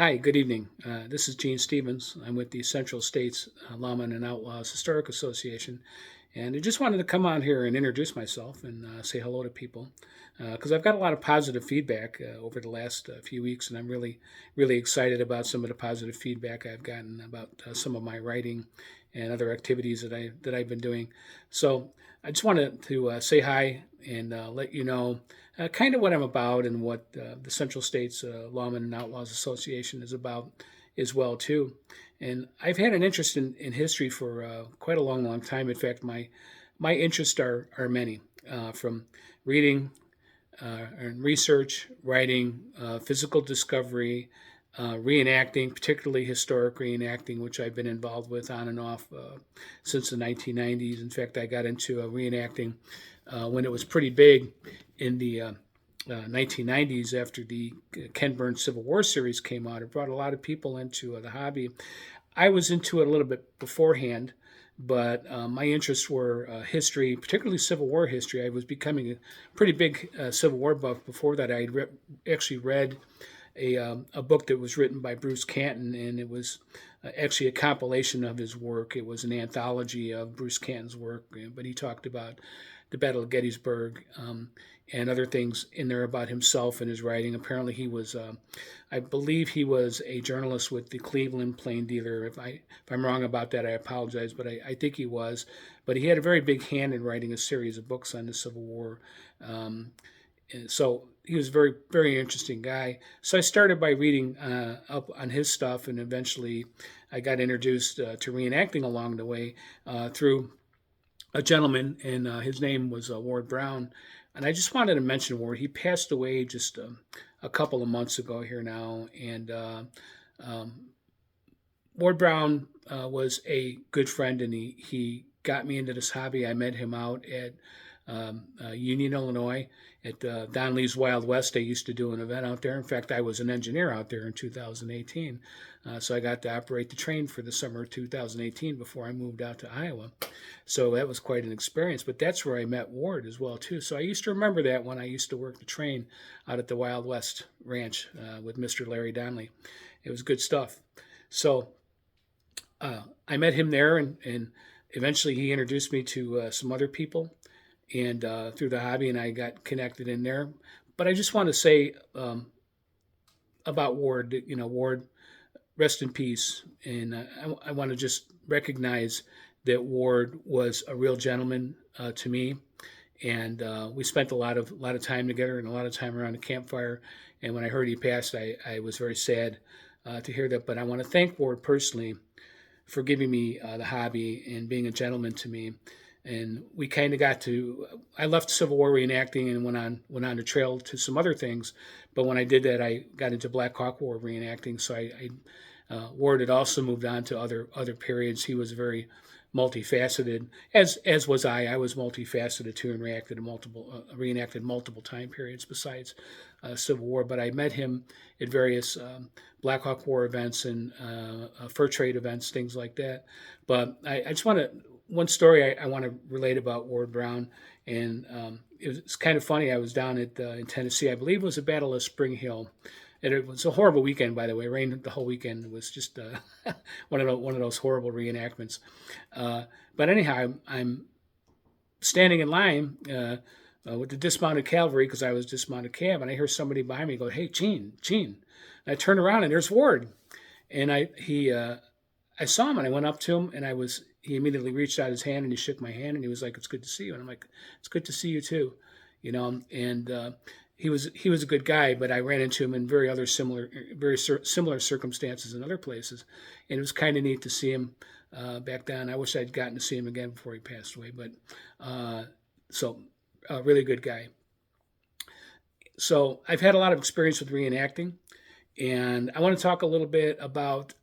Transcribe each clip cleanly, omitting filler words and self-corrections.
Hi, good evening. This is Gene Stevens. I'm with the Central States Lawman and Outlaws Historic Association, and I just wanted to come on here and introduce myself and say hello to people because I've got a lot of positive feedback over the last few weeks, and I'm really excited about some of the positive feedback I've gotten about some of my writing and other activities that I've been doing. So I just wanted to say hi and let you know kind of what I'm about and what the Central States Lawmen and Outlaws Association is about as well too. And I've had an interest in history for quite a long time. In fact, my interests are many, from reading and research, writing, physical discovery, reenacting, particularly historic reenacting, which I've been involved with on and off since the 1990s. In fact, I got into reenacting when it was pretty big in the 1990s after the Ken Burns Civil War series came out. It brought a lot of people into the hobby. I was into it a little bit beforehand, but my interests were history, particularly Civil War history. I was becoming a pretty big Civil War buff before that. I actually read a book that was written by Bruce Canton, and it was actually a compilation of his work. It was an anthology of Bruce Canton's work, but he talked about the Battle of Gettysburg and other things in there about himself and his writing. Apparently, he was, I believe, he was a journalist with the Cleveland Plain Dealer. If I'm wrong about that, I apologize, but I think he was. But he had a very big hand in writing a series of books on the Civil War. And so he was a very interesting guy. So I started by reading up on his stuff, and eventually I got introduced to reenacting along the way through a gentleman, and his name was Ward Brown. And I just wanted to mention Ward. He passed away just a couple of months ago here now, and um, Ward Brown was a good friend, and he got me into this hobby. I met him out at Union, Illinois, at Don Lee's Wild West. They used to do an event out there. In fact, I was an engineer out there in 2018. So I got to operate the train for the summer of 2018 before I moved out to Iowa. So that was quite an experience. But that's where I met Ward as well too. So I used to remember that when I used to work the train out at the Wild West Ranch with Mr. Larry Donnelly. It was good stuff. So I met him there, and eventually he introduced me to some other people, and through the hobby, and I got connected in there. But I just want to say about Ward, Ward, rest in peace, and I want to just recognize that Ward was a real gentleman to me, and we spent a lot of time together and a lot of time around the campfire. And when I heard he passed, I was very sad to hear that. But I want to thank Ward personally for giving me the hobby and being a gentleman to me. And we kind of got to. I left Civil War reenacting and went on the trail to some other things. But when I did that, I got into Black Hawk War reenacting. So Ward had also moved on to other periods. He was very multifaceted, as was I. I was multifaceted too, and reenacted multiple time periods besides Civil War. But I met him at various Black Hawk War events and fur trade events, things like that. But I just want to one story I want to relate about Ward Brown, and it's kind of funny. I was down in Tennessee. I believe it was the Battle of Spring Hill. And it was a horrible weekend, by the way. It rained the whole weekend. It was just one of those horrible reenactments. But anyhow, I'm standing in line with the dismounted cavalry because I was dismounted cav, and I hear somebody behind me go, "Hey, Gene, Gene!" And I turned around, and there's Ward. And I saw him, and I went up to him, and he immediately reached out his hand and he shook my hand, and he was like, "It's good to see you." And I'm like, "It's good to see you too," And he was a good guy, but I ran into him in very similar circumstances in other places, and it was kind of neat to see him back then. I wish I'd gotten to see him again before he passed away, but so a really good guy. So I've had a lot of experience with reenacting, and I want to talk a little bit about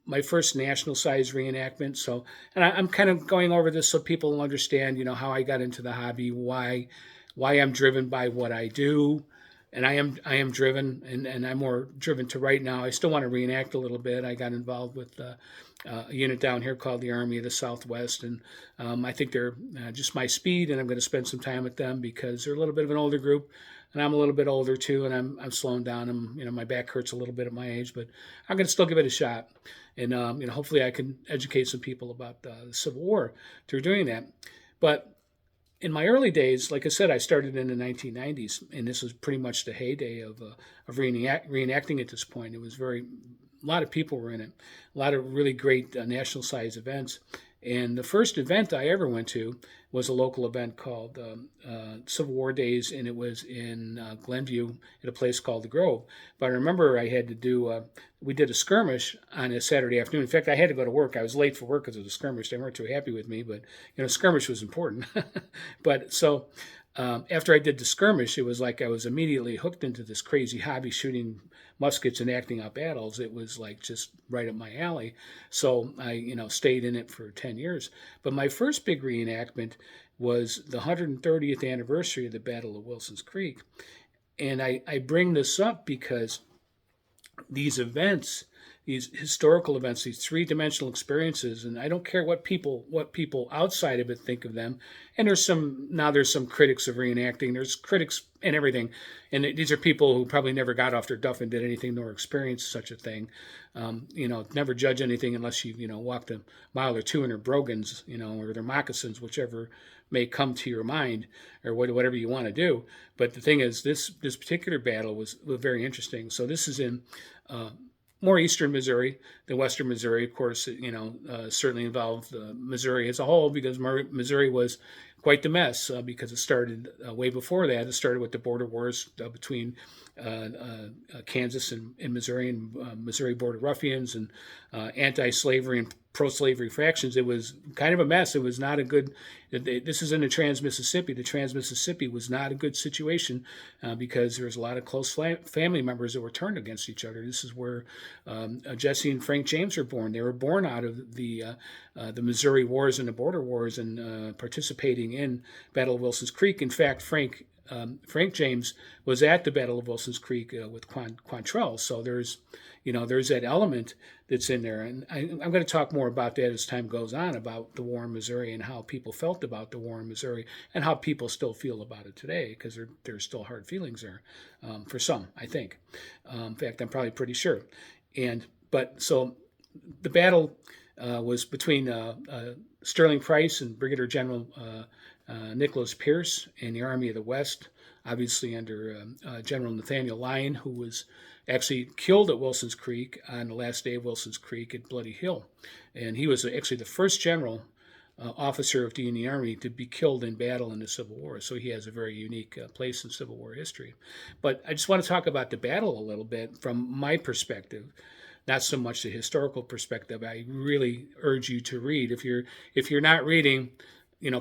my first national size reenactment. So, and I'm kind of going over this so people will understand, how I got into the hobby, why I'm driven by what I do, and I am driven, and I'm more driven to right now. I still want to reenact a little bit. I got involved with a unit down here called the Army of the Southwest, and I think they're just my speed, and I'm going to spend some time with them because they're a little bit of an older group. and I'm a little bit older too, and I'm slowing down. My back hurts a little bit at my age, but I'm going to still give it a shot, and hopefully I can educate some people about the Civil War through doing that. But in my early days, like I said, I started in the 1990s, and this was pretty much the heyday of reenacting at this point. It was a lot of people were in it, a lot of really great national size events. And the first event I ever went to was a local event called Civil War Days, and it was in Glenview at a place called the Grove. But I remember I had to we did a skirmish on a Saturday afternoon. In fact, I had to go to work. I was late for work because of the skirmish. They weren't too happy with me, but skirmish was important. But so after I did the skirmish, it was like I was immediately hooked into this crazy hobby, shooting muskets and acting out battles. It was like just right up my alley. So I, stayed in it for 10 years. But my first big reenactment was the 130th anniversary of the Battle of Wilson's Creek. And I bring this up because these events, these historical events, these three-dimensional experiences, and I don't care what people outside of it think of them. And there's some critics of reenacting. There's critics and everything, and these are people who probably never got off their duff and did anything nor experienced such a thing. Never judge anything unless you walked a mile or two in their brogans, or their moccasins, whichever may come to your mind, or whatever you want to do. But the thing is, this particular battle was very interesting. So this is in more eastern Missouri than western Missouri. Of course, certainly involved Missouri as a whole, because Missouri was quite the mess because it started way before that. It started with the border wars between Kansas and Missouri, and Missouri border ruffians and anti-slavery and pro-slavery factions. It was kind of a mess. It was not a good. This is in the Trans-Mississippi. The Trans-Mississippi was not a good situation because there was a lot of close family members that were turned against each other. This is where Jesse and Frank James were born. They were born out of the Missouri Wars and the border wars, and participating in Battle of Wilson's Creek. In fact, Frank James was at the Battle of Wilson's Creek with Quantrell. So there's that element that's in there. And I'm going to talk more about that as time goes on, about the war in Missouri and how people felt about the war in Missouri and how people still feel about it today, because there's still hard feelings there for some, I think. In fact, I'm probably pretty sure. So the battle was between Sterling Price and Brigadier General Nicholas Pierce in the Army of the West, obviously under General Nathaniel Lyon, who was actually killed at Wilson's Creek on the last day of Wilson's Creek at Bloody Hill. And he was actually the first general officer of the Union Army to be killed in battle in the Civil War. So he has a very unique place in Civil War history. But I just want to talk about the battle a little bit from my perspective, not so much the historical perspective. I really urge you to read. If you're not reading,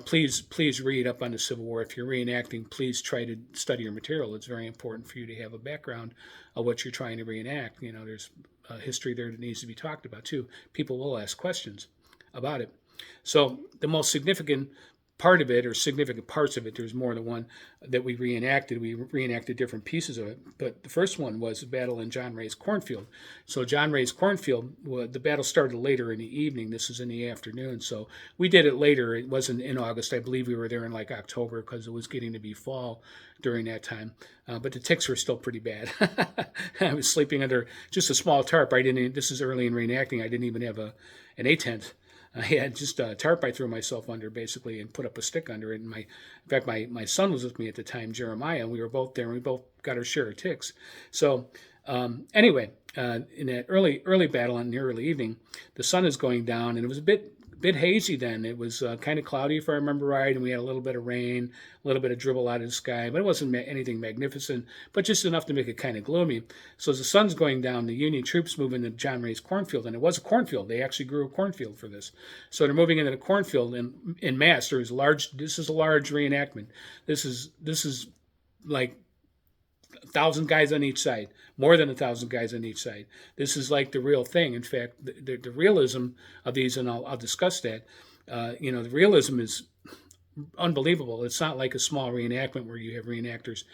please read up on the Civil War. If you're reenacting, please try to study your material. It's very important for you to have a background of what you're trying to reenact. There's history there that needs to be talked about too. People will ask questions about it. So the most significant part of it, or significant parts of it, there's more than one that we reenacted. We reenacted different pieces of it. But the first one was the battle in John Ray's cornfield. So John Ray's cornfield, the battle started later in the evening. This is in the afternoon. So we did it later. It wasn't in August. I believe we were there in like October, because it was getting to be fall during that time. But the ticks were still pretty bad. I was sleeping under just a small tarp. This is early in reenacting. I didn't even have an A tent. I had just a tarp I threw myself under, basically, and put up a stick under it. And in fact, my son was with me at the time, Jeremiah, and we were both there, and we both got our share of ticks. So anyway, in that early battle in the early evening, the sun is going down, and it was a bit hazy then. It was kind of cloudy, if I remember right, and we had a little bit of rain, a little bit of dribble out of the sky, but it wasn't anything magnificent, but just enough to make it kind of gloomy. So as the sun's going down, the Union troops move into John Ray's cornfield, and it was a cornfield. They actually grew a cornfield for this. So they're moving into the cornfield in mass. This is a large reenactment. This is like 1,000 guys on each side, more than 1,000 guys on each side. This is like the real thing. In fact, the realism of these, and I'll discuss that. The realism is unbelievable. It's not like a small reenactment where you have reenactors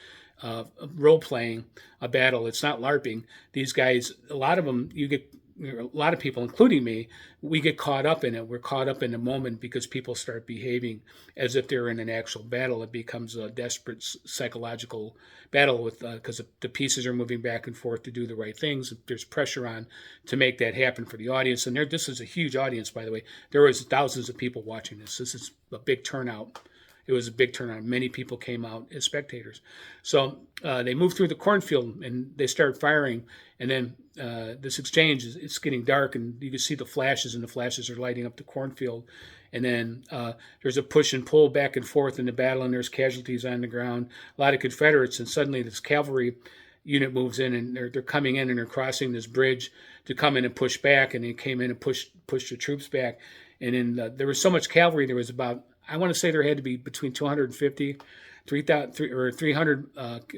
role playing a battle. It's not LARPing. These guys, a lot of them, you get a lot of people, including me, we get caught up in it. We're caught up in the moment because people start behaving as if they're in an actual battle. It becomes a desperate psychological battle with because the pieces are moving back and forth to do the right things. There's pressure on to make that happen for the audience. And this is a huge audience, by the way. There was thousands of people watching this. This is a big turnout. It was a big turnout. Many people came out as spectators. So they moved through the cornfield and they started firing. And then this exchange, it's getting dark and you can see the flashes, and the flashes are lighting up the cornfield. And then there's a push and pull back and forth in the battle, and there's casualties on the ground, a lot of Confederates. And suddenly this cavalry unit moves in, and they're coming in and they're crossing this bridge to come in and push back. And they came in and pushed the troops back. And then there was so much cavalry, there was about, I want to say there had to be between 250, 3,000 or 300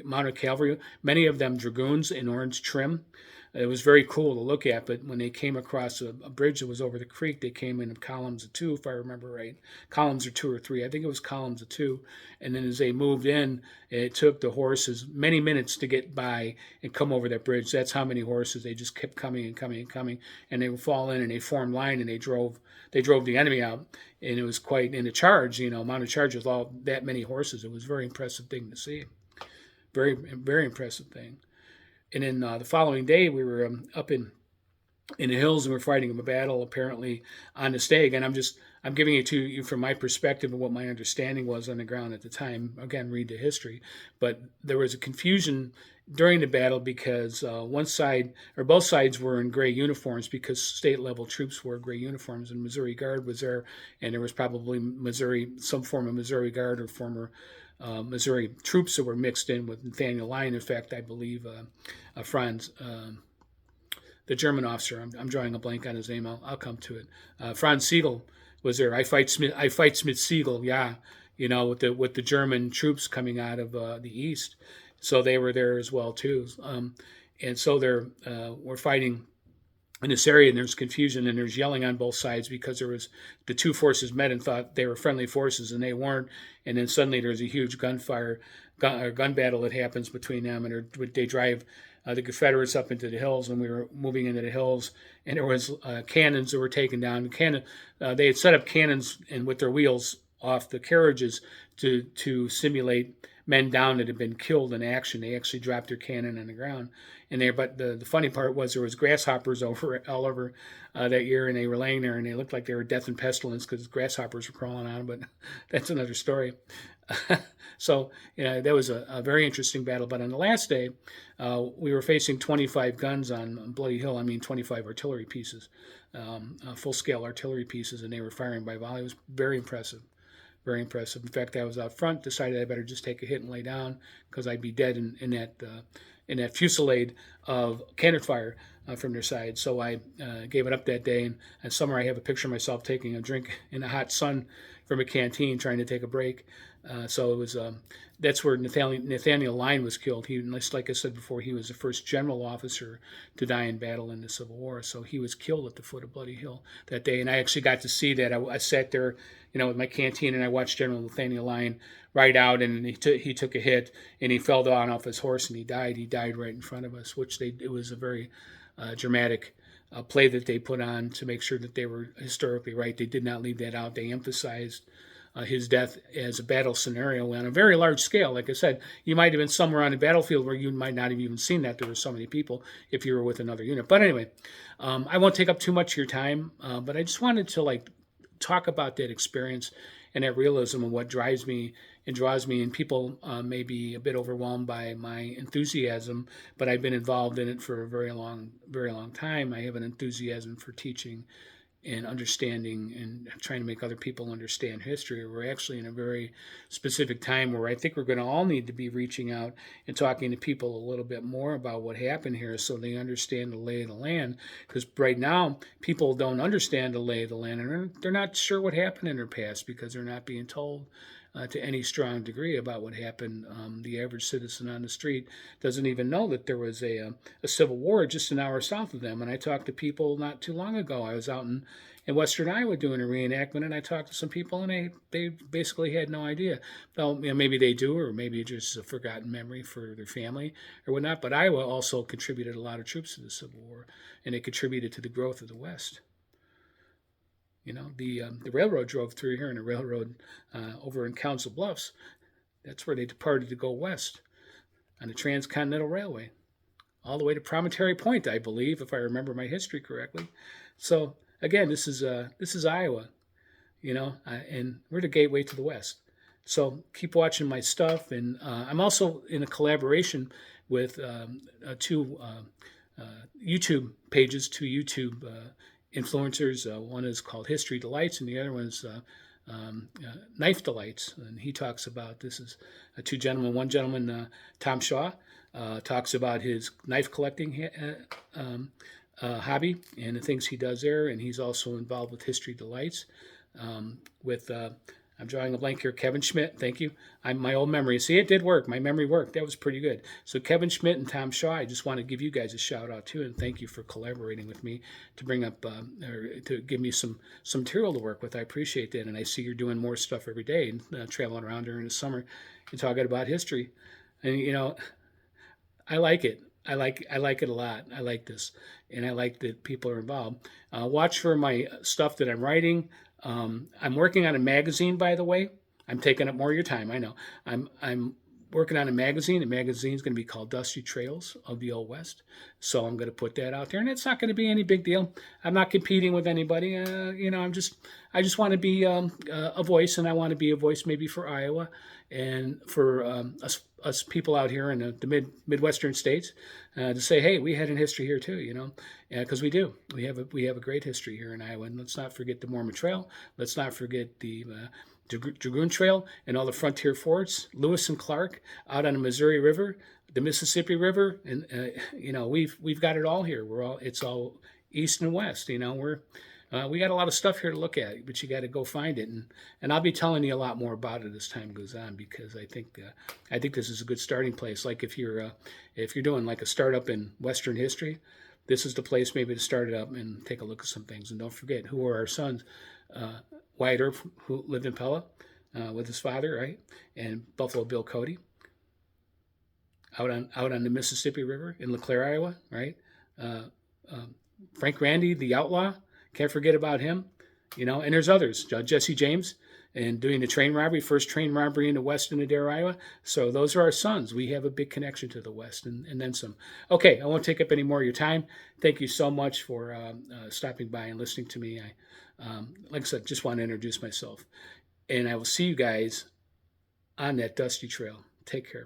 mounted cavalry, many of them dragoons in orange trim. It was very cool to look at, but when they came across a bridge that was over the creek, they came in columns of two, if I remember right. Columns of two or three. I think it was columns of two. And then as they moved in, it took the horses many minutes to get by and come over that bridge. That's how many horses. They just kept coming and coming and coming. And they would fall in and they formed line and they drove the enemy out. And it was quite in a charge, mounted charge with all that many horses. It was a very impressive thing to see. Very, very impressive thing. And then the following day, we were up in the hills and we're fighting a battle apparently on the stake. And I'm giving it to you from my perspective and what my understanding was on the ground at the time. Again, read the history. But there was a confusion during the battle because one side or both sides were in gray uniforms because state level troops wore gray uniforms, and Missouri Guard was there, and there was probably some form of Missouri Guard or former Missouri troops that were mixed in with Nathaniel Lyon. In fact, I believe Franz, the German officer, I'm drawing a blank on his name. I'll come to it. Franz Siegel was there. I fight Smith Siegel. Yeah, with the German troops coming out of the east, so they were there as well too. And so we're fighting in this area, and there's confusion and there's yelling on both sides because there was the two forces met and thought they were friendly forces and they weren't. And then suddenly there's a huge gun battle that happens between them, and they drive the Confederates up into the hills, and we were moving into the hills, and there was cannons that were taken down. They had set up cannons and with their wheels off the carriages to simulate men down that had been killed in action. They actually dropped their cannon on the ground. But the funny part was there was grasshoppers all over that year, and they were laying there, and they looked like they were death and pestilence because grasshoppers were crawling on them. But that's another story. So that was a very interesting battle. But on the last day, we were facing 25 guns on Bloody Hill. I mean, 25 artillery pieces, full-scale artillery pieces, and they were firing by volley. It was very impressive. Very impressive. In fact, I was out front, decided I better just take a hit and lay down because I'd be dead in that fusillade of cannon fire from their side. So I gave it up that day. And somewhere I have a picture of myself taking a drink in the hot sun from a canteen, trying to take a break. So it was that's where Nathaniel Lyon was killed. Like I said before, he was the first general officer to die in battle in the Civil War. So he was killed at the foot of Bloody Hill that day. And I actually got to see that. I sat there, with my canteen, and I watched General Nathaniel Lyon ride out, and he took a hit, and he fell down off his horse, and he died. He died right in front of us, it was a very dramatic play that they put on to make sure that they were historically right. They did not leave that out. They emphasized his death as a battle scenario on a very large scale. Like I said, you might have been somewhere on the battlefield where you might not have even seen that there were so many people if you were with another unit. But anyway, I won't take up too much of your time, but I just wanted to talk about that experience and that realism and what drives me and draws me. And people may be a bit overwhelmed by my enthusiasm, but I've been involved in it for a very long time. I have an enthusiasm for teaching and understanding and trying to make other people understand history. We're actually in a very specific time where I think we're going to all need to be reaching out and talking to people a little bit more about what happened here so they understand the lay of the land. Because right now, people don't understand the lay of the land, and they're not sure what happened in their past because they're not being told. to any strong degree about what happened. The average citizen on the street doesn't even know that there was a civil war just an hour south of them. And I talked to people not too long ago. I was out in western Iowa doing a reenactment, and I talked to some people, and they basically had no idea. Well, maybe they do, or maybe it's just a forgotten memory for their family or whatnot. But Iowa also contributed a lot of troops to the Civil War, and it contributed to the growth of the West. The railroad drove through here, and the railroad over in Council Bluffs, that's where they departed to go west on the Transcontinental Railway, all the way to Promontory Point, I believe, if I remember my history correctly. So again, this is Iowa, and we're the gateway to the West. So keep watching my stuff, and I'm also in a collaboration with two YouTube pages, two YouTube influencers. One is called History Delights, and the other one's Knife Delights. And he talks about, this is two gentlemen. One gentleman, Tom Shaw, talks about his knife collecting hobby and the things he does there. And he's also involved with History Delights with I'm drawing a blank here. Kevin Schmidt, thank you. My old memory. See, it did work. My memory worked. That was pretty good. So Kevin Schmidt and Tom Shaw, I just want to give you guys a shout out too, and thank you for collaborating with me to bring up or to give me some material to work with. I appreciate that, and I see you're doing more stuff every day and traveling around during the summer and talking about history, and I like it. I like it a lot. I like this, and I like that people are involved. Watch for my stuff that I'm writing. I'm working on a magazine, by the way. I'm taking up more of your time. I know. I'm working on a magazine. The magazine's going to be called Dusty Trails of the Old West. So I'm going to put that out there, and it's not going to be any big deal. I'm not competing with anybody. I just want to be a voice, and I want to be a voice maybe for Iowa and for us people out here in the Midwestern states to say, hey, we had a history here too, because we do. We have a great history here in Iowa, and let's not forget the Mormon Trail. Let's not forget the Dragoon Trail and all the frontier forts, Lewis and Clark out on the Missouri River, the Mississippi River, and we've got it all here. It's all east and west. We got a lot of stuff here to look at, but you got to go find it, and I'll be telling you a lot more about it as time goes on, because I think this is a good starting place. Like if you're doing like a startup in Western history, this is the place maybe to start it up and take a look at some things. And don't forget, who are our sons? Wyatt Earp, who lived in Pella with his father, right, and Buffalo Bill Cody out on the Mississippi River in LeClaire, Iowa, right? Frank Randy, the Outlaw. Can't forget about him, and there's others. Jesse James, and doing the train robbery, first train robbery in the West in Adair, Iowa. So those are our sons. We have a big connection to the West, and then some. Okay, I won't take up any more of your time. Thank you so much for stopping by and listening to me. Like I said, just want to introduce myself. And I will see you guys on that dusty trail. Take care.